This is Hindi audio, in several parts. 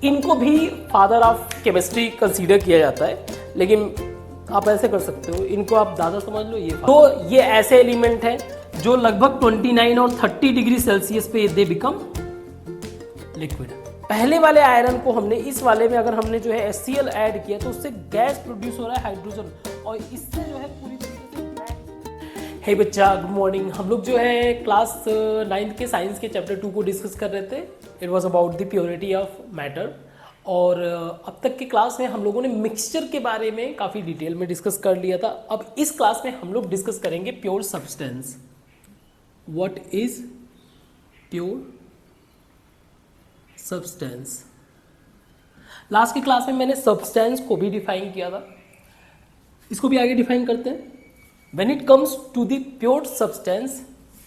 इनको भी फादर ऑफ केमिस्ट्री कंसीडर किया जाता है, लेकिन आप ऐसे कर सकते हो, इनको आप दादा समझ लो। ये तो ये ऐसे एलिमेंट हैं जो लगभग 29 और 30 डिग्री सेल्सियस पे दे बिकम लिक्विड। पहले वाले आयरन को हमने इस वाले में अगर हमने जो है HCl ऐड किया तो उससे गैस प्रोड्यूस हो रहा है हाइड्रोजन, और इससे जो है पूरी हे बच्चा गुड मॉर्निंग। हम लोग जो है क्लास 9th के साइंस के चैप्टर 2 को डिस्कस कर रहे थे। It was about the purity of matter. और अब तक के क्लास में हम लोगों ने मिक्सचर के बारे में काफ़ी डिटेल में डिस्कस कर लिया था। अब इस क्लास में हम लोग डिस्कस करेंगे pure substance. What is pure substance. Last की क्लास में मैंने सब्सटेंस को भी डिफाइन किया था, इसको भी आगे डिफाइन करते हैं। When it comes to the pure substance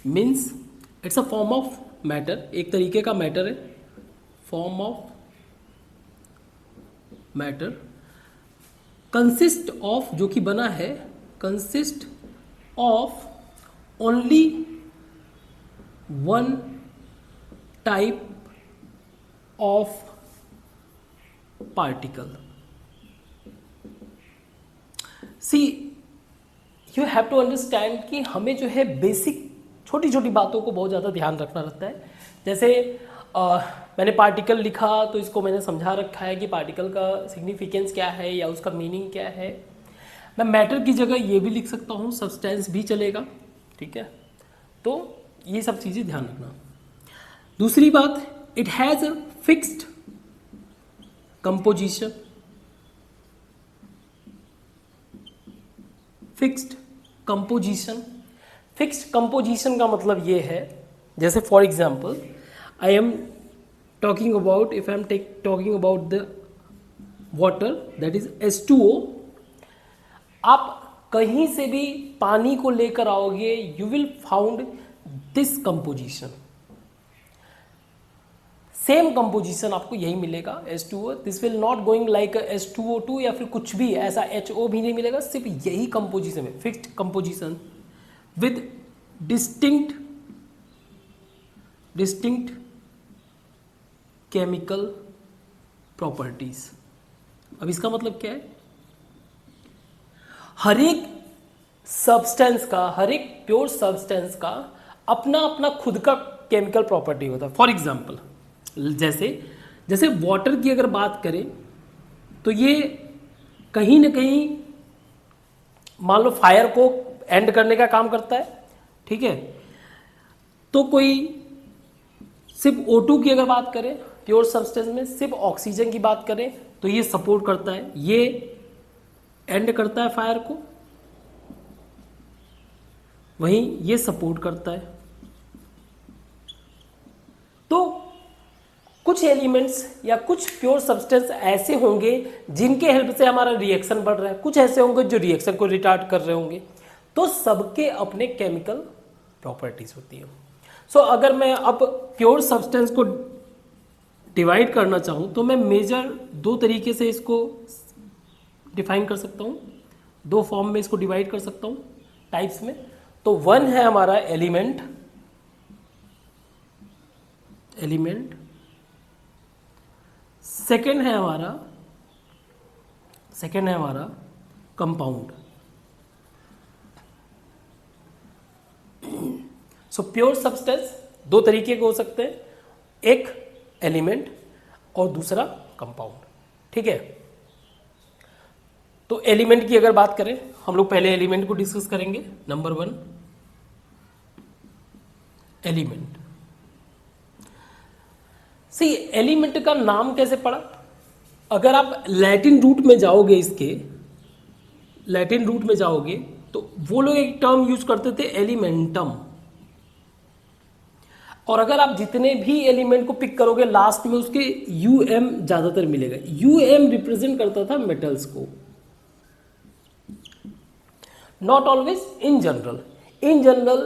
means it's a form of matter, एक तरीके का मैटर है, form of matter consist of, जो कि बना है consist of only one type of particle. See, you have to understand कि हमें जो है बेसिक छोटी छोटी बातों को बहुत ज़्यादा ध्यान रखना रहता है। जैसे मैंने पार्टिकल लिखा तो इसको मैंने समझा रखा है कि पार्टिकल का सिग्निफिकेंस क्या है या उसका मीनिंग क्या है। मैं मैटर की जगह ये भी लिख सकता हूँ, सब्सटेंस भी चलेगा, ठीक है। तो ये सब चीज़ें ध्यान रखना। दूसरी बात, it has a fixed composition. Fixed composition, fixed composition का मतलब ये है, जैसे for example I am talking about, if I am talking about the water that is H2O। आप कहीं से भी पानी को लेकर आओगे, you will found this composition, same composition आपको यही मिलेगा H2O। This will not going like H2O2 या फिर कुछ भी ऐसा HO भी नहीं मिलेगा, सिर्फ यही कंपोजिशन है, fixed composition with distinct chemical properties. अब इसका मतलब क्या है, हर एक सब्सटेंस का, हर एक प्योर सब्सटेंस का अपना अपना खुद का केमिकल प्रॉपर्टी होता है। फॉर एग्जाम्पल जैसे वाटर की अगर बात करें तो ये कहीं ना कहीं मान लो फायर को एंड करने का काम करता है, ठीक है। तो कोई सिर्फ O2 की अगर बात करें प्योर सब्सटेंस में, सिर्फ ऑक्सीजन की बात करें तो ये सपोर्ट करता है, ये एंड करता है फायर को, वहीं ये सपोर्ट करता है। तो कुछ एलिमेंट्स या कुछ प्योर सब्सटेंस ऐसे होंगे जिनके हेल्प से हमारा रिएक्शन बढ़ रहा है, कुछ ऐसे होंगे जो रिएक्शन को रिटार्ड कर रहे होंगे। तो सबके अपने केमिकल प्रॉपर्टीज होती है। सो अगर मैं अब प्योर सब्सटेंस को डिवाइड करना चाहूँ तो मैं मेजर दो तरीके से इसको डिफाइन कर सकता हूँ, दो फॉर्म में इसको डिवाइड कर सकता हूँ टाइप्स में। तो वन है हमारा एलिमेंट, सेकेंड है हमारा कंपाउंड। सो प्योर सब्सटेंस दो तरीके के हो सकते हैं, एक एलिमेंट और दूसरा कंपाउंड, ठीक है। तो एलिमेंट की अगर बात करें, हम लोग पहले एलिमेंट को डिस्कस करेंगे। Number 1 element. सी एलिमेंट का नाम कैसे पड़ा, अगर आप लैटिन रूट में जाओगे, इसके लैटिन रूट में जाओगे तो वो लोग एक टर्म यूज करते थे एलिमेंटम, और अगर आप जितने भी एलिमेंट को पिक करोगे लास्ट में उसके यूएम ज्यादातर मिलेगा। यूएम रिप्रेजेंट करता था मेटल्स को, नॉट ऑलवेज, इन जनरल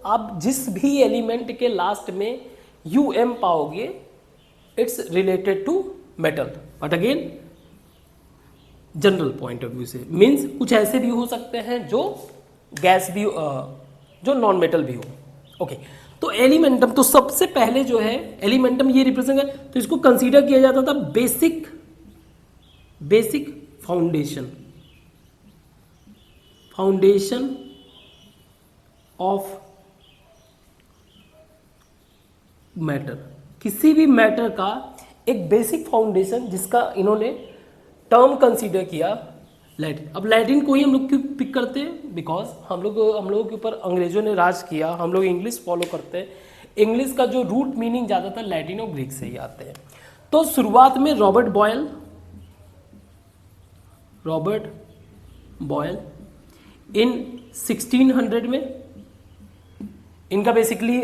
आप जिस भी एलिमेंट के लास्ट में यूएम पाओगे it's related to metal, but again general point of view से मीन्स कुछ ऐसे भी हो सकते हैं जो गैस भी जो नॉन मेटल भी हो। ओके, तो एलिमेंटम, तो सबसे पहले जो है एलिमेंटम ये रिप्रेजेंट है, तो इसको कंसीडर किया जाता था बेसिक फाउंडेशन ऑफ मैटर, किसी भी मैटर का एक बेसिक फाउंडेशन जिसका इन्होंने टर्म कंसीडर किया लैटिन। अब लैटिन को ही हम लोग क्यों पिक करते हैं, बिकॉज हम लोगों के ऊपर अंग्रेजों ने राज किया, हम लोग इंग्लिश फॉलो करते हैं, इंग्लिश का जो रूट मीनिंग ज़्यादातर लैटिन और ग्रीक से ही आते हैं। तो शुरुआत में रॉबर्ट बॉयल इन 1600 में, इनका बेसिकली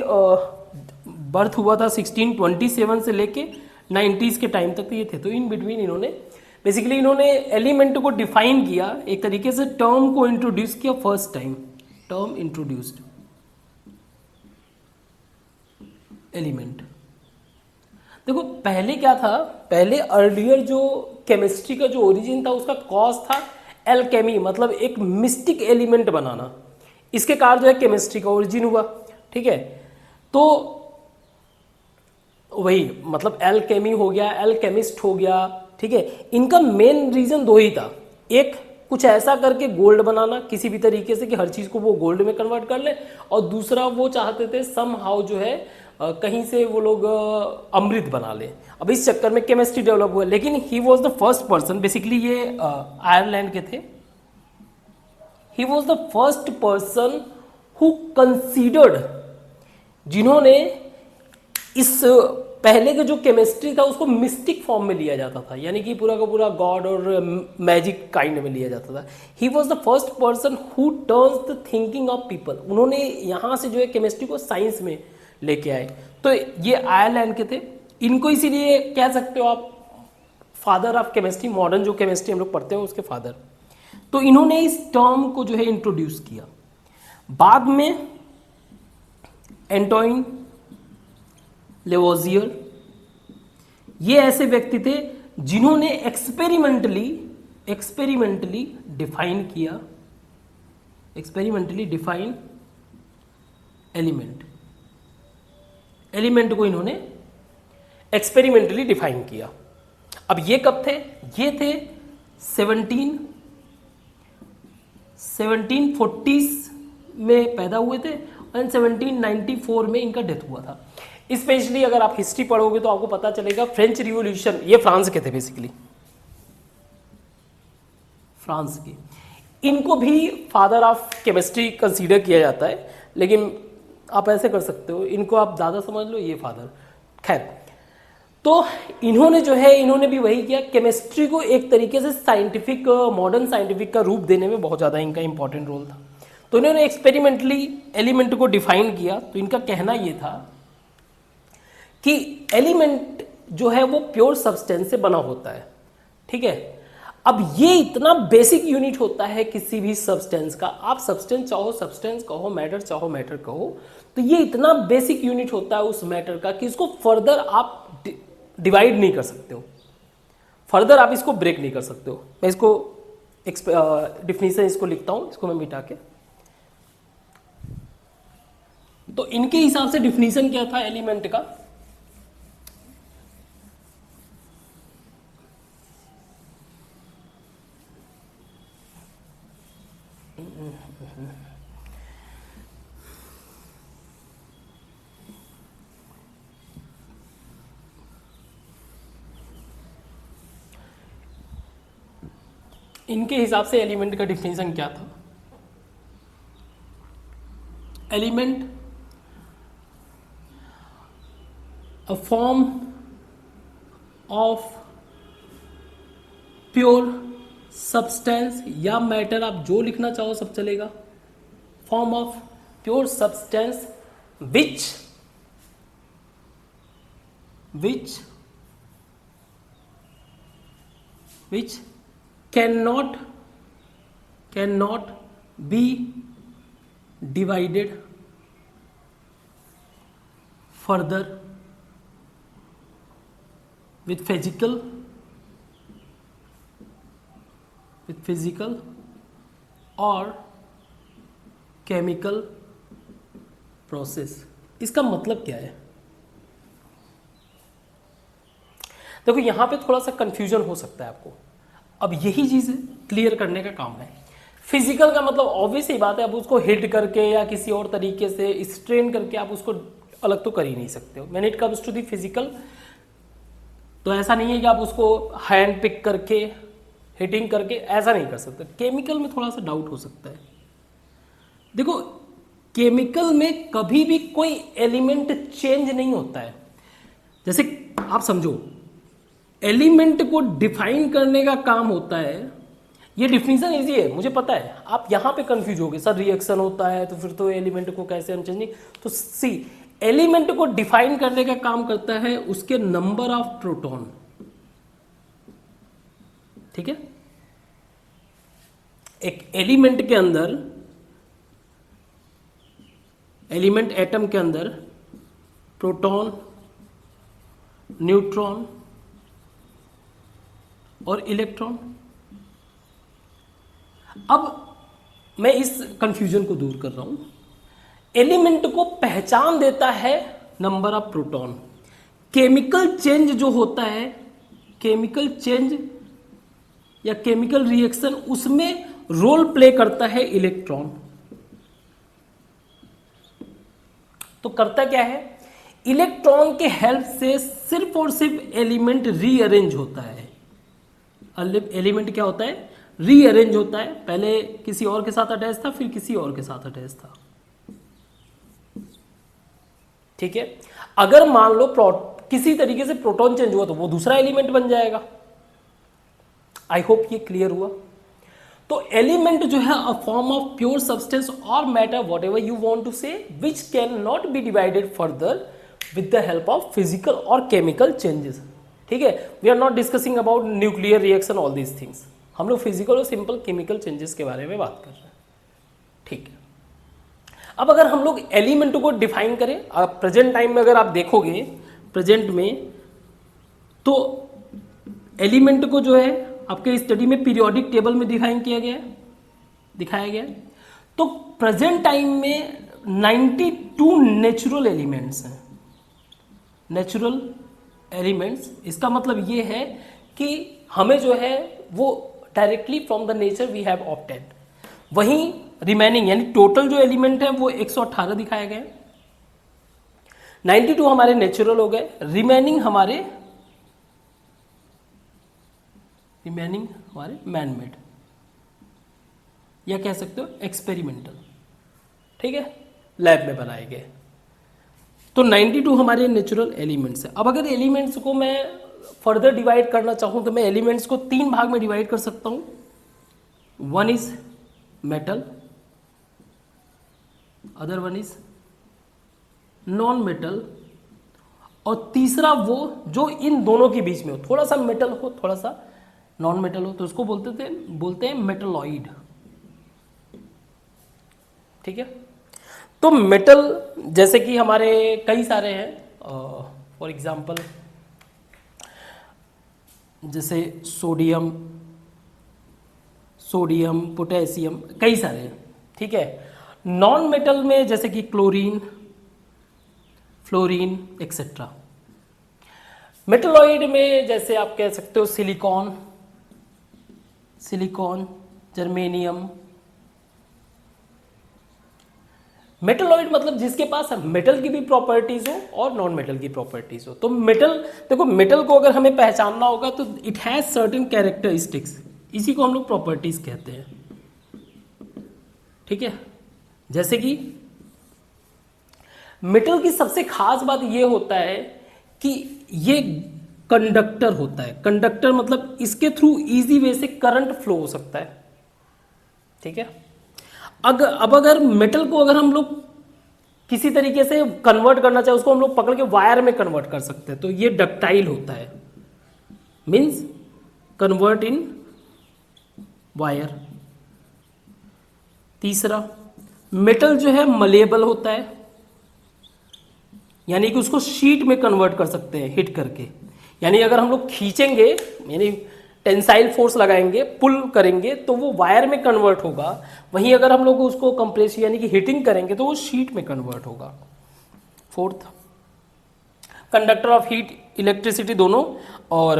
बर्थ हुआ था 1627 से लेके 90s के टाइम तक ये थे। तो इन बिटवीन इन्होंने एलिमेंट को डिफाइन किया, एक तरीके से टर्म को इंट्रोड्यूस किया first time, term introduced element. देखो पहले क्या था, पहले अर्लियर जो केमिस्ट्री का जो ओरिजिन था उसका कॉज था एल्केमी, मतलब एक मिस्टिक एलिमेंट बनाना, इसके कारण जो है केमिस्ट्री का ओरिजिन हुआ। ठीक है, तो वही मतलब एल्केमी हो गया, एल्केमिस्ट हो गया। ठीक है, इनका मेन रीजन दो ही था, एक कुछ ऐसा करके गोल्ड बनाना किसी भी तरीके से कि हर चीज को वो गोल्ड में कन्वर्ट कर ले, और दूसरा वो चाहते थे सम हाउ जो है कहीं से वो लोग अमृत बना ले। अब इस चक्कर में केमिस्ट्री डेवलप हुआ, लेकिन he was the first person, basically ये आयरलैंड के थे, he was the first person who considered, जिन्होंने इस पहले का जो केमिस्ट्री था उसको मिस्टिक फॉर्म में लिया जाता था, यानी कि पूरा का पूरा गॉड और मैजिक काइंड में लिया जाता था। He was the first person who turns the thinking of people, उन्होंने यहाँ से जो है केमिस्ट्री को साइंस में लेके आए। तो ये आयरलैंड के थे, इनको इसीलिए कह सकते हो आप फादर ऑफ केमिस्ट्री, मॉडर्न जो केमिस्ट्री हम लोग पढ़ते हैं उसके फादर। तो इन्होंने इस टर्म को जो है इंट्रोड्यूस किया। बाद में एंटोइन लेवोजियर, ये ऐसे व्यक्ति थे जिन्होंने एक्सपेरिमेंटली डिफाइन एलिमेंट को इन्होंने एक्सपेरिमेंटली डिफाइन किया। अब ये कब थे, ये थे 1740s में पैदा हुए थे और 1794 में इनका डेथ हुआ था। स्पेशली अगर आप हिस्ट्री पढ़ोगे तो आपको पता चलेगा फ्रेंच रिवॉल्यूशन, ये फ्रांस के थे बेसिकली, फ्रांस के, इनको भी फादर ऑफ केमिस्ट्री कंसीडर किया जाता है, लेकिन आप ऐसे कर सकते हो, इनको आप दादा समझ लो, ये फादर। खैर, तो इन्होंने भी वही किया, केमिस्ट्री को एक तरीके से साइंटिफिक, मॉडर्न साइंटिफिक का रूप देने में बहुत ज़्यादा इनका इंपॉर्टेंट रोल था। तो इन्होंने एक्सपेरिमेंटली एलिमेंट को डिफाइन किया। तो इनका कहना ये था कि एलिमेंट जो है वो प्योर सब्सटेंस से बना होता है। ठीक है, अब ये इतना बेसिक यूनिट होता है किसी भी सब्सटेंस का, आप सब्सटेंस चाहो सब्सटेंस कहो, मैटर चाहो मैटर कहो, तो ये इतना बेसिक यूनिट होता है उस मैटर का कि इसको फर्दर आप डिवाइड नहीं कर सकते हो, फर्दर आप इसको ब्रेक नहीं कर सकते हो। मैं इसको डिफिनीशन इसको लिखता हूं, इसको मैं मिटा के। तो इनके हिसाब से डिफिनीशन क्या था एलिमेंट का, इनके हिसाब से एलिमेंट का डिफिनेशन क्या था, element a form of pure substance या मैटर, आप जो लिखना चाहो सब चलेगा, form of pure substance which cannot be divided further with physical or chemical process। इसका मतलब क्या है? देखो यहाँ पे थोड़ा सा कंफ्यूजन हो सकता है आपको, अब यही चीज़ क्लियर करने का काम है। फिजिकल का मतलब ऑब्वियस ही बात है, आप उसको हिट करके या किसी और तरीके से स्ट्रेन करके आप उसको अलग तो कर ही नहीं सकते हो। When it comes to the physical, तो ऐसा नहीं है कि आप उसको हैंड पिक करके हिटिंग करके ऐसा नहीं कर सकते। केमिकल में थोड़ा सा डाउट हो सकता है। देखो केमिकल में कभी भी कोई एलिमेंट चेंज नहीं होता है। जैसे आप समझो, एलिमेंट को डिफाइन करने का काम होता है, ये डिफिनीशन इजी है मुझे पता है, आप यहां पे कंफ्यूज होगे सर रिएक्शन होता है तो फिर तो एलिमेंट को कैसे हम चेंज नहीं। तो सी, एलिमेंट को डिफाइन करने का काम करता है उसके नंबर ऑफ प्रोटॉन। ठीक है, एक एलिमेंट के अंदर, एलिमेंट एटम के अंदर प्रोटॉन, न्यूट्रॉन और इलेक्ट्रॉन। अब मैं इस कंफ्यूजन को दूर कर रहा हूं। एलिमेंट को पहचान देता है number of proton. Chemical change जो होता है, केमिकल चेंज या केमिकल रिएक्शन, उसमें रोल प्ले करता है इलेक्ट्रॉन। तो करता क्या है, इलेक्ट्रॉन के हेल्प से सिर्फ और सिर्फ एलिमेंट रीअरेंज होता है। एलिमेंट क्या होता है, रीअरेंज होता है। पहले किसी और के साथ अटैच था, फिर किसी और के साथ अटैच था। ठीक है, अगर मान लो किसी तरीके से प्रोटॉन चेंज हुआ तो वो दूसरा एलिमेंट बन जाएगा। आई होप ये क्लियर हुआ। तो एलिमेंट जो है a form of pure substance और matter, whatever you want to say, which can not be divided further with the help of physical और केमिकल चेंजेस। ठीक है, we are not discussing about nuclear reaction, all these things. हम लोग फिजिकल और सिंपल केमिकल चेंजेस के बारे में बात कर रहे हैं। ठीक है, अब अगर हम लोग एलिमेंट को डिफाइन करें, प्रेजेंट टाइम में अगर आप देखोगे प्रेजेंट में, तो एलिमेंट को जो है आपके स्टडी में पीरियोडिक टेबल में डिफाइन किया गया है, दिखाया गया है। तो प्रेजेंट टाइम में 92 नेचुरल एलिमेंट्स हैं। नेचुरल एलिमेंट्स, इसका मतलब ये है कि हमें जो है वो directly from the nature we have obtained. वहीं रिमेनिंग यानी टोटल जो एलिमेंट है वो 118 दिखाए गए। 92 हमारे नेचुरल हो गए, रिमेनिंग हमारे मैन मेड या कह सकते हो एक्सपेरिमेंटल। ठीक है, लैब में बनाए गए। तो 92 हमारे नेचुरल एलिमेंट्स है। अब अगर एलिमेंट्स को मैं फर्दर डिवाइड करना चाहूं तो मैं एलिमेंट्स को 3 भाग में डिवाइड कर सकता हूं। One is metal, other one is non metal, और तीसरा वो जो इन दोनों के बीच में हो, थोड़ा सा मेटल हो थोड़ा सा नॉन मेटल हो, तो उसको बोलते हैं मेटलॉइड। ठीक है, तो मेटल जैसे कि हमारे कई सारे हैं, फॉर एग्जांपल जैसे सोडियम, पोटेशियम, कई सारे हैं। ठीक है, नॉन मेटल में जैसे कि क्लोरीन, फ्लोरीन एक्सेट्रा। मेटलॉइड में जैसे आप कह सकते हो सिलिकॉन, जर्मेनियम। मेटलॉइड मतलब जिसके पास मेटल की भी प्रॉपर्टीज हो और नॉन मेटल की प्रॉपर्टीज हो। तो मेटल, देखो मेटल को अगर हमें पहचानना होगा तो इट हैज सर्टेन कैरेक्टरिस्टिक्स, इसी को हम लोग प्रॉपर्टीज कहते हैं। ठीक है, जैसे कि मेटल की सबसे खास बात यह होता है कि ये कंडक्टर होता है। कंडक्टर मतलब इसके थ्रू इजी वे से करंट फ्लो हो सकता है। ठीक है, अब अगर मेटल को अगर हम लोग किसी तरीके से कन्वर्ट करना चाहे, उसको हम लोग पकड़ के वायर में कन्वर्ट कर सकते हैं, तो ये डक्टाइल होता है, मीन्स कन्वर्ट इन वायर। तीसरा, मेटल जो है मलेबल होता है, यानी कि उसको शीट में कन्वर्ट कर सकते हैं हिट करके। यानी अगर हम लोग खींचेंगे, यानी टेंसाइल फोर्स लगाएंगे, पुल करेंगे, तो वो वायर में कन्वर्ट होगा। वहीं अगर हम लोग उसको कंप्रेस यानी कि हीटिंग करेंगे तो वो शीट में कन्वर्ट होगा। Fourth conductor of heat electricity दोनों, और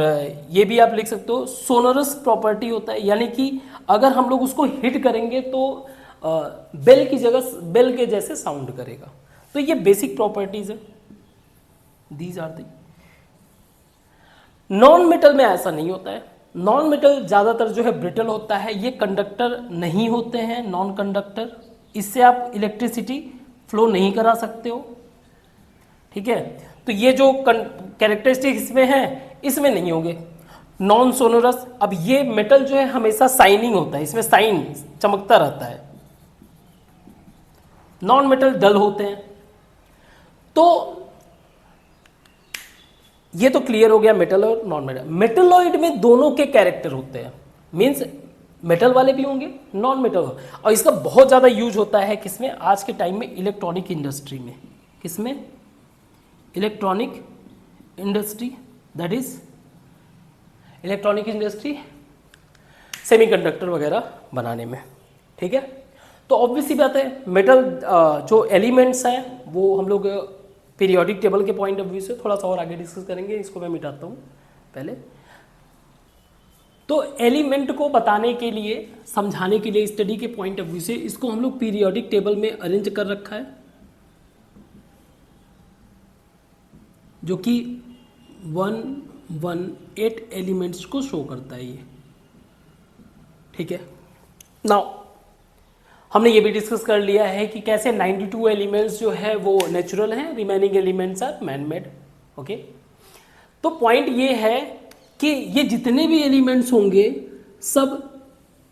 ये भी आप लिख सकते हो सोनरस प्रॉपर्टी होता है, यानी कि अगर हम लोग उसको हिट करेंगे तो बेल की जगह बेल के जैसे साउंड करेगा। तो ये बेसिक प्रॉपर्टीज है, these are the. Non metal में ऐसा नहीं होता है, नॉन मेटल ज़्यादातर जो है ब्रिटल होता है, ये कंडक्टर नहीं होते हैं, नॉन कंडक्टर, इससे आप इलेक्ट्रिसिटी फ्लो नहीं करा सकते हो, ठीक है। तो ये जो कैरेक्टरिस्टिक इसमें है इसमें नहीं होंगे। नॉन सोनोरस, अब ये मेटल जो है हमेशा साइनिंग होता है, इसमें साइन चमकता रहता है। नॉन मेटल डल होते हैं। तो ये तो क्लियर हो गया मेटल और नॉन मेटल। मेटलॉइड में दोनों के कैरेक्टर होते हैं, मींस मेटल वाले भी होंगे नॉन मेटल, और इसका बहुत ज़्यादा यूज होता है किसमें, आज के टाइम में इलेक्ट्रॉनिक इंडस्ट्री में। किसमें? Electronic industry, that is electronic industry, semiconductor वगैरह बनाने में, ठीक है। तो ऑब्वियस सी बात है मेटल जो एलिमेंट्स हैं वो हम लोग पीरियोडिक टेबल के पॉइंट ऑफ व्यू से थोड़ा सा और आगे डिस्कस करेंगे, इसको मैं मिटाता हूँ पहले। तो एलिमेंट को बताने के लिए, समझाने के लिए स्टडी के पॉइंट ऑफ व्यू से इसको हम लोग पीरियोडिक टेबल में अरेंज कर रखा है, जो कि 118 एलिमेंट्स को शो करता है ये, ठीक है। नाउ हमने ये भी डिस्कस कर लिया है कि कैसे 92 एलिमेंट्स जो है वो नेचुरल हैं, remaining elements are man made, okay. तो पॉइंट ये है कि ये जितने भी एलिमेंट्स होंगे सब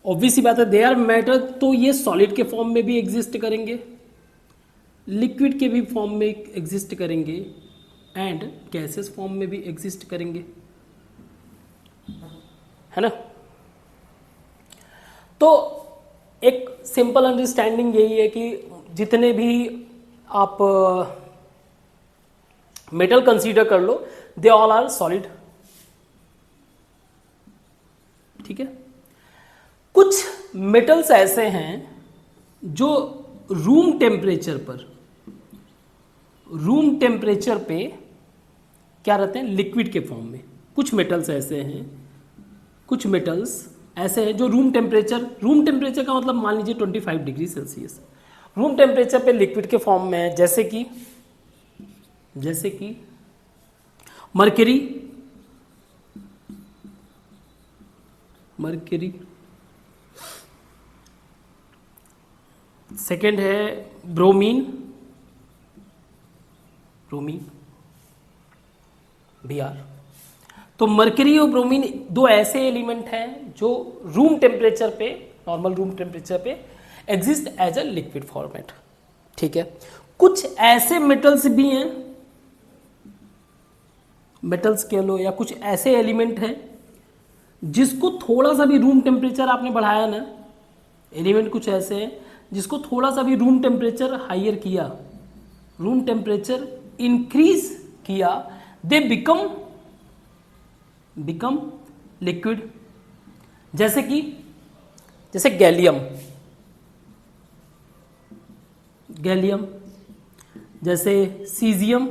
ऑब्वियस ही बात है दे आर मैटर, तो ये सॉलिड के फॉर्म में भी एग्जिस्ट करेंगे, लिक्विड के भी फॉर्म में एग्जिस्ट करेंगे, एंड गैसेस फॉर्म में भी एग्जिस्ट करेंगे, है ना। तो एक सिंपल अंडरस्टैंडिंग यही है कि जितने भी आप मेटल कंसीडर कर लो, दे ऑल आर सॉलिड, ठीक है। कुछ मेटल्स ऐसे हैं जो रूम टेम्परेचर पे क्या रहते हैं, लिक्विड के फॉर्म में। कुछ मेटल्स ऐसे हैं जो रूम टेम्परेचर का मतलब मान लीजिए 25 डिग्री सेल्सियस, रूम टेम्परेचर पे लिक्विड के फॉर्म में है, जैसे कि मर्क्यूरी, सेकेंड है ब्रोमीन, Br। तो मर्क्यूरी और ब्रोमीन दो ऐसे एलिमेंट हैं जो रूम टेम्परेचर पे, नॉर्मल रूम टेम्परेचर पे exist as a liquid format, ठीक है। कुछ ऐसे मेटल्स भी हैं, मेटल्स कह लो या कुछ ऐसे एलिमेंट हैं जिसको थोड़ा सा भी रूम टेम्परेचर आपने बढ़ाया ना, एलिमेंट कुछ ऐसे हैं जिसको थोड़ा सा भी रूम टेम्परेचर हाइयर किया, रूम टेम्परेचर इंक्रीज किया, दे बिकम लिक्विड। जैसे गैलियम, जैसे सीजियम।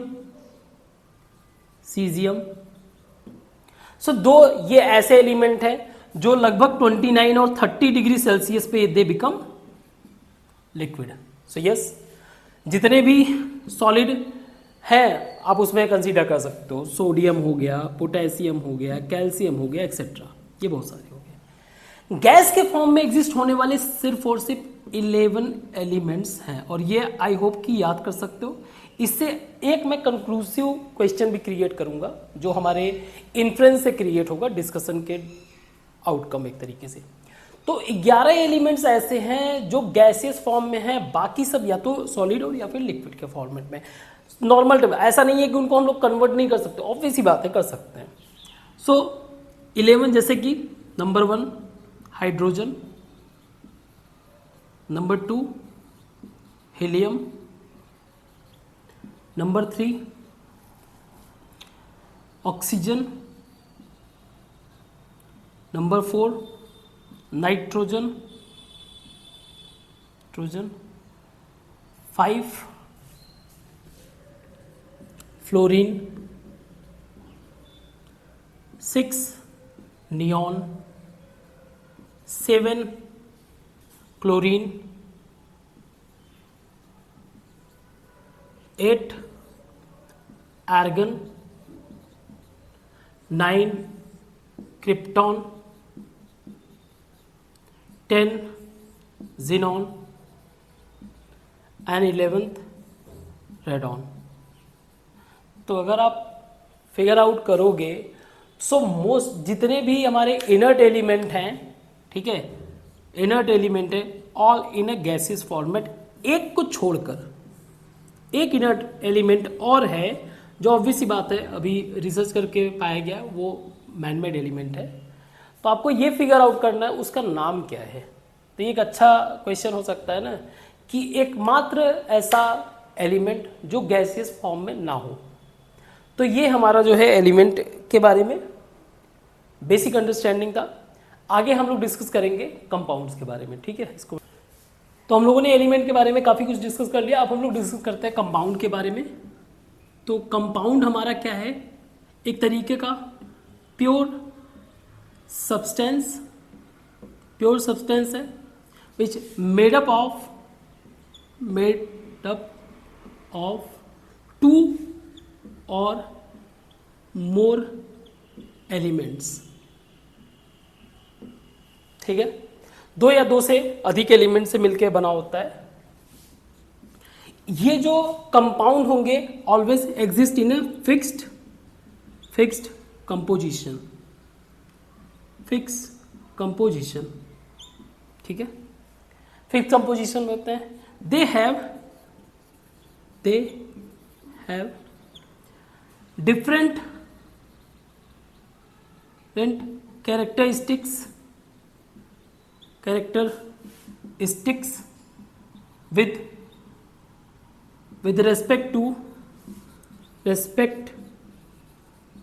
सो दो ये ऐसे एलिमेंट हैं जो लगभग 29 और 30 डिग्री सेल्सियस पे they become liquid. So yes, जितने भी सॉलिड है आप उसमें कंसीडर कर सकते हो, सोडियम हो गया, पोटेशियम हो गया, कैल्शियम हो गया, एक्सेट्रा, ये बहुत सारे हो गए। गैस के फॉर्म में एग्जिस्ट होने वाले सिर्फ और सिर्फ 11 एलिमेंट्स हैं, और ये आई होप कि याद कर सकते हो। इससे एक मैं कंक्लूसिव क्वेश्चन भी क्रिएट करूंगा जो हमारे इन्फ्रेंस से क्रिएट होगा, डिस्कशन के आउटकम एक तरीके से। तो 11 एलिमेंट्स ऐसे हैं जो गैसियस फॉर्म में हैं, बाकी सब या तो सॉलिड और या फिर लिक्विड के फॉर्मेट में। नॉर्मल ऐसा नहीं है कि उनको हम लोग कन्वर्ट नहीं कर सकते, ऑब्वियस ही बात है कर सकते हैं। सो 11 जैसे कि number 1 hydrogen, number 2 helium, number 3 oxygen, number 4 nitrogen, 5 fluorine, 6 neon, 7 chlorine, 8 argon, 9 krypton, 10 xenon and 11th radon. तो अगर आप फिगर आउट करोगे सो मोस्ट जितने भी हमारे इनर्ट एलिमेंट हैं, ठीक है, इनर्ट एलिमेंट है all in a gaseous format, एक को छोड़कर एक इनर्ट एलिमेंट और है जो ऑब्वियस सी बात है अभी रिसर्च करके पाया गया वो मैनमेड एलिमेंट है। तो आपको ये फिगर आउट करना है उसका नाम क्या है। तो ये एक अच्छा क्वेश्चन हो सकता है ना कि एकमात्र ऐसा एलिमेंट जो गैसियस फॉर्म में ना हो। तो ये हमारा जो है एलिमेंट के बारे में बेसिक अंडरस्टैंडिंग था। आगे हम लोग डिस्कस करेंगे कंपाउंड्स के बारे में, ठीक है। इसको तो हम लोगों ने एलिमेंट के बारे में काफ़ी कुछ डिस्कस कर लिया। अब हम लोग डिस्कस करते हैं कंपाउंड के बारे में। तो कंपाउंड हमारा क्या है, एक तरीके का प्योर सब्सटेंस है विच मेड अप ऑफ 2 और मोर एलिमेंट्स, ठीक है, 2 या 2 से अधिक एलिमेंट से मिलकर बना होता है। ये जो कंपाउंड होंगे always exist in a fixed composition, ठीक है, फिक्स्ड कंपोजिशन में होते हैं। They have different characteristics with respect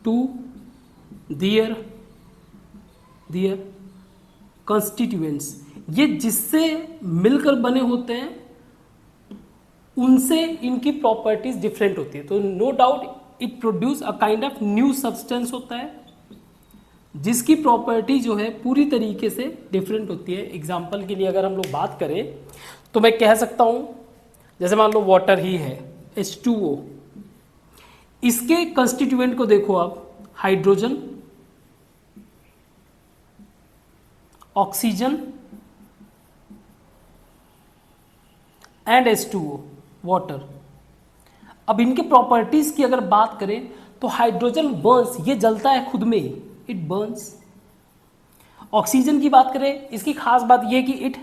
to their constituents। ये जिससे मिलकर बने होते हैं उनसे इनकी प्रॉपर्टीज डिफरेंट होती है। तो no doubt it produce a kind of new substance होता है जिसकी प्रॉपर्टी जो है पूरी तरीके से डिफरेंट होती है। एग्जाम्पल के लिए अगर हम लोग बात करें तो मैं कह सकता हूं जैसे मान लो वाटर ही है H2O, इसके कंस्टिट्यूएंट को देखो आप, hydrogen, oxygen and H2O water. अब इनके प्रॉपर्टीज की अगर बात करें तो हाइड्रोजन बर्न्स, ये जलता है खुद में ही, इट बर्न्स। ऑक्सीजन की बात करें, इसकी खास बात यह कि इट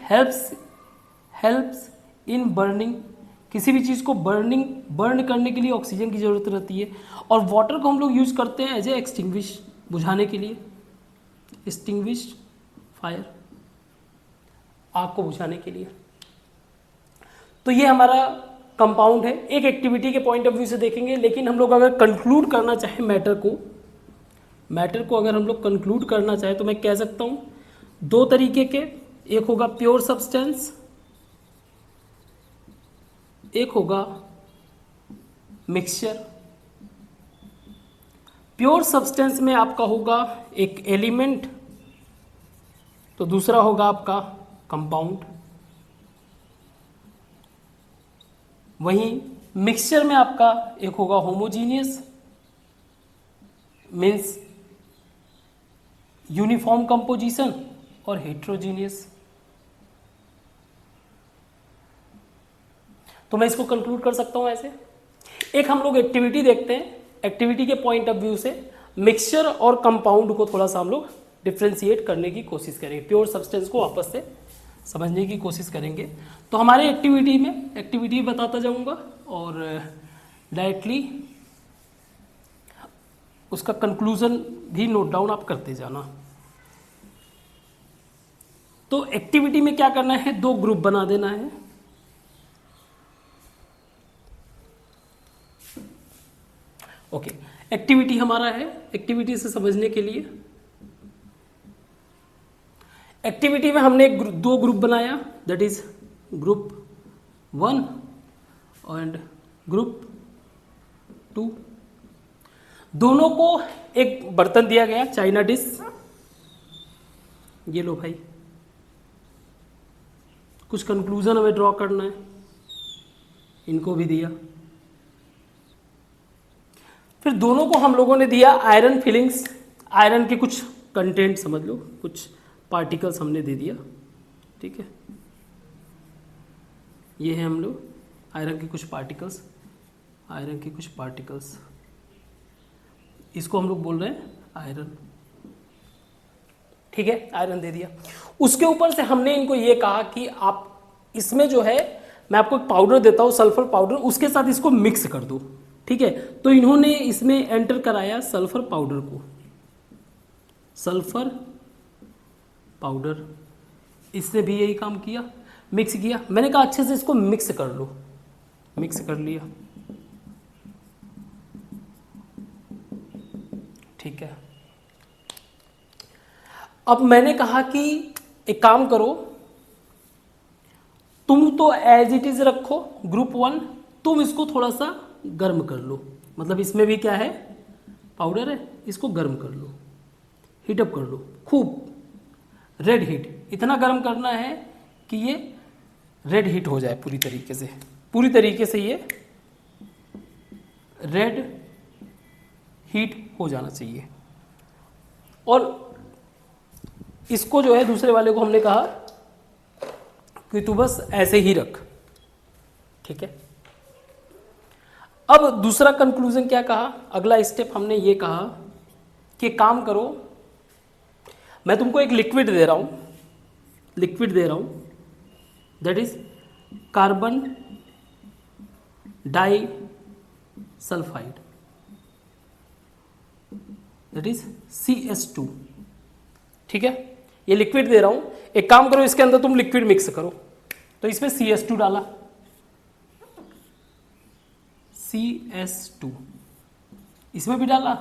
हेल्प्स इन बर्निंग, किसी भी चीज़ को बर्न करने के लिए ऑक्सीजन की ज़रूरत रहती है। और वाटर को हम लोग यूज़ करते हैं एज ए एक्सटिंग्विश, बुझाने के लिए, एक्सटिंग्विश फायर, आग को बुझाने के लिए। तो ये हमारा कंपाउंड है। एक एक्टिविटी के पॉइंट ऑफ व्यू से देखेंगे, लेकिन हम लोग अगर कंक्लूड करना चाहें मैटर को अगर हम लोग कंक्लूड करना चाहें तो मैं कह सकता हूं 2 तरीके के, एक होगा प्योर सब्सटेंस, एक होगा मिक्सचर। प्योर सब्सटेंस में आपका होगा एक एलिमेंट, तो दूसरा होगा आपका कंपाउंड। वहीं मिक्सचर में आपका एक होगा होमोजीनियस, मीन्स यूनिफॉर्म कंपोजिशन, और हेट्रोजीनियस। तो मैं इसको कंक्लूड कर सकता हूं ऐसे। एक हम लोग एक्टिविटी देखते हैं, एक्टिविटी के पॉइंट ऑफ व्यू से मिक्सचर और कंपाउंड को थोड़ा सा हम लोग डिफ्रेंशिएट करने की कोशिश करेंगे, प्योर सब्सटेंस को आपस से समझने की कोशिश करेंगे। तो हमारे एक्टिविटी बताता जाऊंगा और डायरेक्टली उसका कंक्लूजन भी नोट डाउन आप करते जाना। तो एक्टिविटी में क्या करना है, 2 ग्रुप बना देना है। ओके, एक्टिविटी हमारा है, एक्टिविटी से समझने के लिए एक्टिविटी में हमने 2 ग्रुप बनाया, that is group 1 and group 2। दोनों को एक बर्तन दिया गया, चाइना डिश, ये लो भाई, कुछ कंक्लूजन हमें ड्रॉ करना है, इनको भी दिया। फिर दोनों को हम लोगों ने दिया आयरन फिलिंग्स, आयरन के कुछ कंटेंट समझ लो, कुछ पार्टिकल्स हमने दे दिया, ठीक है। ये है हम लोग आयरन के कुछ पार्टिकल्स, आयरन के कुछ पार्टिकल्स, इसको हम लोग बोल रहे हैं आयरन, ठीक है, आयरन दे दिया। उसके ऊपर से हमने इनको ये कहा कि आप इसमें जो है, मैं आपको एक पाउडर देता हूं, सल्फर पाउडर, उसके साथ इसको मिक्स कर दो, ठीक है। तो इन्होंने इसमें एंटर कराया सल्फर पाउडर को, सल्फर पाउडर, इसने भी यही काम किया, मिक्स किया। मैंने कहा अच्छे से इसको मिक्स कर लो, मिक्स कर लिया, ठीक है। अब मैंने कहा कि एक काम करो, तुम तो एज इट इज रखो ग्रुप 1, तुम इसको थोड़ा सा गर्म कर लो, मतलब इसमें भी क्या है, पाउडर है, इसको गर्म कर लो, हीटअप कर लो खूब, रेड हीट, इतना गर्म करना है कि ये रेड हीट हो जाए पूरी तरीके से, पूरी तरीके से ये रेड हीट हो जाना चाहिए। और इसको जो है दूसरे वाले को हमने कहा कि तू बस ऐसे ही रख, ठीक है। अब दूसरा कंक्लूजन क्या कहा, अगला स्टेप हमने ये कहा कि काम करो, मैं तुमको एक लिक्विड दे रहा हूं, लिक्विड दे रहा हूं, that is carbon disulphide, that is CS2, ठीक है। ये लिक्विड दे रहा हूं, एक काम करो, इसके अंदर तुम लिक्विड मिक्स करो। तो इसमें CS2 डाला, CS2 इसमें भी डाला।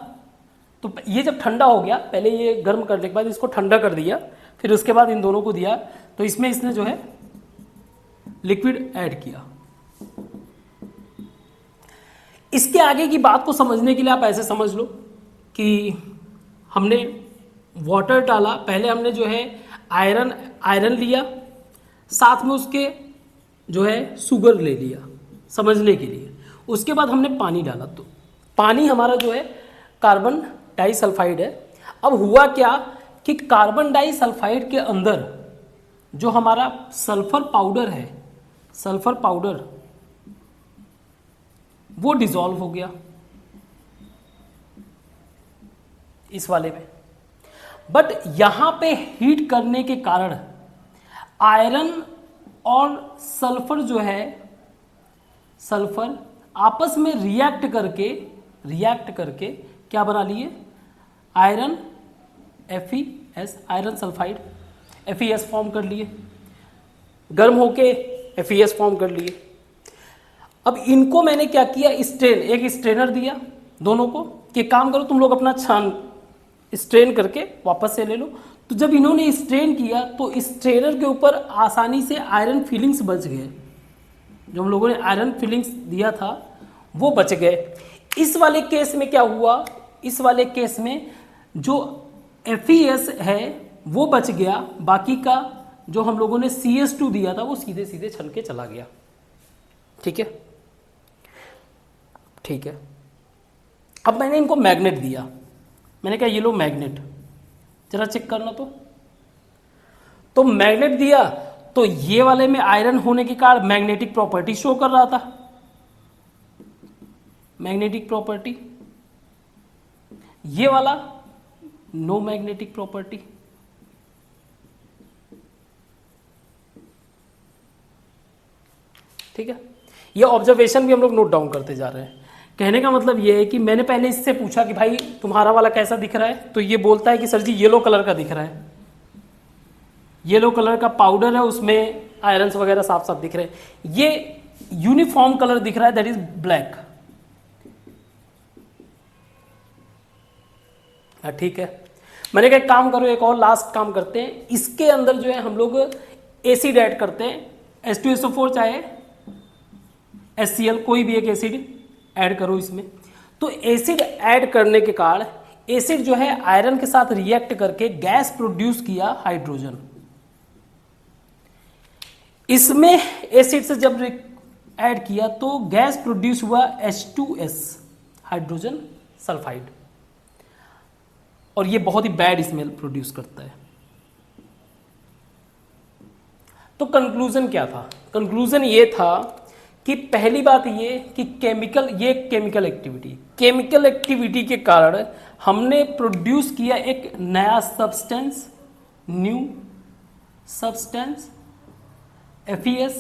तो ये जब ठंडा हो गया, पहले ये गर्म करने के बाद इसको ठंडा कर दिया, फिर उसके बाद इन दोनों को दिया, तो इसमें इसने जो है लिक्विड ऐड किया। इसके आगे की बात को समझने के लिए आप ऐसे समझ लो कि हमने वाटर डाला, पहले हमने जो है आयरन लिया, साथ में उसके जो है शुगर ले लिया समझने के लिए, उसके बाद हमने पानी डाला, तो पानी हमारा जो है कार्बन डाई सल्फाइड है। अब हुआ क्या कि कार्बन डाई सल्फाइड के अंदर जो हमारा सल्फर पाउडर है, सल्फर पाउडर वो डिसॉल्व हो गया इस वाले में, बट यहां पे हीट करने के कारण आयरन और सल्फर जो है, सल्फर आपस में रिएक्ट करके क्या बना लिए, iron FeS, iron sulphide FeS form कर लिए, गर्म होके FeS फॉर्म कर लिए। अब इनको मैंने क्या किया, स्ट्रेन, एक स्ट्रेनर दिया दोनों को कि काम करो तुम लोग अपना छान स्ट्रेन करके वापस से ले लो। तो जब इन्होंने स्ट्रेन किया तो स्ट्रेनर के ऊपर आसानी से आयरन फिलिंग्स बच गए, जो हम लोगों ने आयरन फिलिंग्स दिया था वो बच गए। इस वाले केस में क्या हुआ, इस वाले केस में जो FeS है वो बच गया, बाकी का जो हम लोगों ने CS2 दिया था वो सीधे सीधे छल के चला गया, ठीक है, ठीक है। अब मैंने इनको मैग्नेट दिया, मैंने कहा ये लो मैग्नेट, जरा चेक करना। तो मैग्नेट दिया तो ये वाले में आयरन होने के कारण मैग्नेटिक प्रॉपर्टी शो कर रहा था, मैग्नेटिक प्रॉपर्टी, ये वाला नो मैग्नेटिक प्रॉपर्टी, ठीक है। ये ऑब्जर्वेशन भी हम लोग नोट डाउन करते जा रहे हैं। कहने का मतलब ये है कि मैंने पहले इससे पूछा कि भाई तुम्हारा वाला कैसा दिख रहा है, तो ये बोलता है कि सर जी येलो कलर का दिख रहा है, येलो कलर का पाउडर है, उसमें आयरन्स वगैरह साफ साफ दिख रहे हैं। ये यूनिफॉर्म कलर दिख रहा है, दैट इज ब्लैक, ठीक है। मैंने कहा एक काम करो, एक और लास्ट काम करते हैं, इसके अंदर जो है हम लोग एसिड ऐड करते हैं, H2SO4 चाहे HCl, कोई भी एक एसिड ऐड करो इसमें। तो एसिड ऐड करने के कारण एसिड जो है आयरन के साथ रिएक्ट करके गैस प्रोड्यूस किया हाइड्रोजन। इसमें एसिड से जब ऐड किया तो गैस प्रोड्यूस हुआ H2S, हाइड्रोजन सल्फाइड, और ये बहुत ही बैड स्मेल प्रोड्यूस करता है। तो कंक्लूजन क्या था? कंक्लूजन ये था कि पहली बात ये कि केमिकल एक्टिविटी के कारण हमने प्रोड्यूस किया एक नया सब्सटेंस, न्यू सब्सटेंस FeS,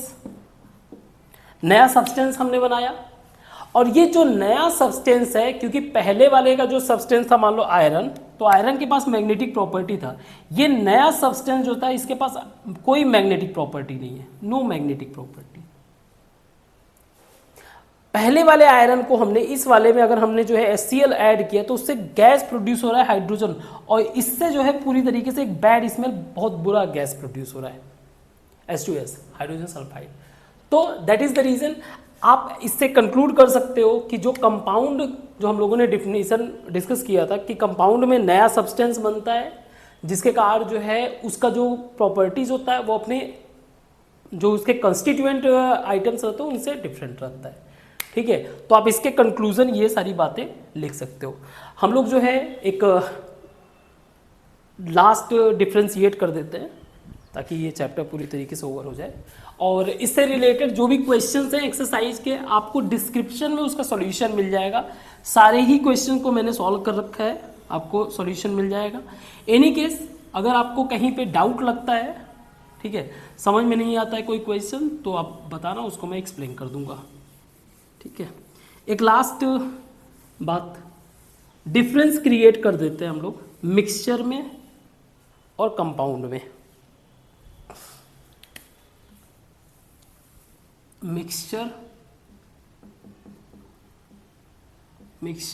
नया सब्सटेंस हमने बनाया। और ये जो नया सब्सटेंस है, क्योंकि पहले वाले का जो सब्सटेंस था मान लो आयरन, तो आयरन के पास मैग्नेटिक प्रॉपर्टी था। ये नया सब्सटेंस जो था इसके पास कोई मैग्नेटिक प्रॉपर्टी नहीं है, नो मैग्नेटिक प्रॉपर्टी। पहले वाले आयरन को हमने इस वाले में अगर हमने जो है HCl ऐड किया तो उससे गैस प्रोड्यूस हो रहा है हाइड्रोजन, और इससे जो है पूरी तरीके से एक बैड स्मेल, बहुत बुरा गैस प्रोड्यूस हो रहा है H2S, हाइड्रोजन सल्फाइड। तो दैट इज द रीजन आप इससे कंक्लूड कर सकते हो कि जो कंपाउंड, जो हम लोगों ने डिफिनेशन डिस्कस किया था कि कंपाउंड में नया सब्सटेंस बनता है जिसके कारण जो है उसका जो प्रॉपर्टीज होता है वो अपने जो उसके कंस्टिट्यूएंट आइटम्स रहते हैं उनसे डिफरेंट रहता है। ठीक है, तो आप इसके कंक्लूजन ये सारी बातें लिख सकते हो। हम लोग जो है एक लास्ट डिफ्रेंशिएट कर देते हैं ताकि ये चैप्टर पूरी तरीके से ओवर हो जाए। और इससे रिलेटेड जो भी क्वेश्चंस हैं एक्सरसाइज के, आपको डिस्क्रिप्शन में उसका सॉल्यूशन मिल जाएगा। सारे ही क्वेश्चन को मैंने सॉल्व कर रखा है, आपको सॉल्यूशन मिल जाएगा। एनी केस अगर आपको कहीं पे डाउट लगता है, ठीक है, समझ में नहीं आता है कोई क्वेश्चन, तो आप बताना, उसको मैं एक्सप्लेन कर दूंगा। ठीक है, एक लास्ट बात, डिफरेंस क्रिएट कर देते हैं हम लोग मिक्सचर में और कंपाउंड में। मिक्सचर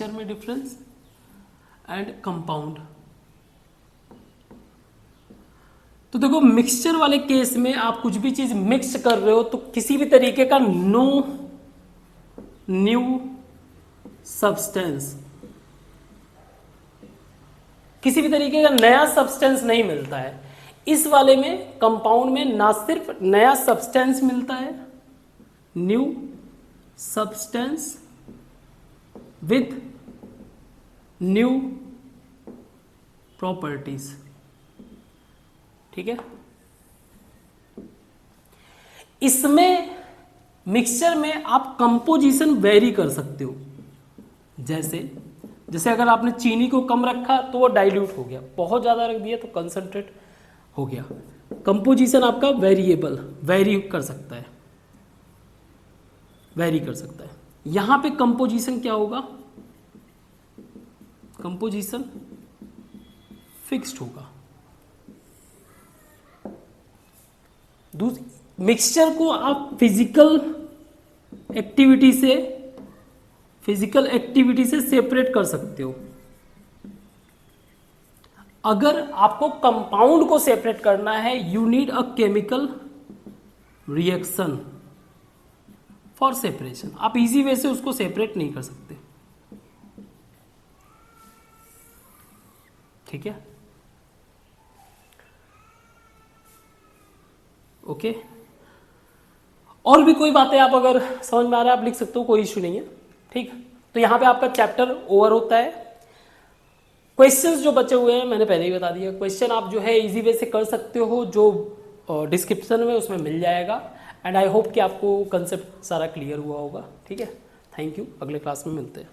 में डिफरेंस एंड कंपाउंड। तो देखो मिक्सचर वाले केस में आप कुछ भी चीज मिक्स कर रहे हो तो किसी भी तरीके का नो न्यू सब्सटेंस, किसी भी तरीके का नया सब्सटेंस नहीं मिलता है। इस वाले में कंपाउंड में ना सिर्फ नया सब्सटेंस मिलता है, new substance with new properties. ठीक है, इसमें मिक्सचर में आप कंपोजिशन वेरी कर सकते हो। जैसे अगर आपने चीनी को कम रखा तो वो डाइल्यूट हो गया, बहुत ज्यादा रख दिया तो कंसंट्रेट हो गया। कंपोजिशन आपका वेरी कर सकता है, यहां पे कंपोजिशन क्या होगा? कंपोजिशन फिक्स्ड होगा। मिक्सचर को आप फिजिकल एक्टिविटी से सेपरेट कर सकते हो। अगर आपको कंपाउंड को सेपरेट करना है, you need a chemical reaction for separation. आप इजी वे से उसको सेपरेट नहीं कर सकते। ठीक है, ओके। और भी कोई बातें आप अगर समझ में आ रहा है आप लिख सकते हो, कोई इश्यू नहीं है। ठीक, तो यहां पे आपका चैप्टर ओवर होता है। क्वेश्चंस जो बचे हुए हैं मैंने पहले ही बता दिया, क्वेश्चन आप जो है इजी वे से कर सकते हो, जो डिस्क्रिप्शन में उसमें मिल जाएगा। एंड आई होप कि आपको कंसेप्ट सारा क्लियर हुआ होगा। ठीक है, थैंक यू, अगले क्लास में मिलते हैं।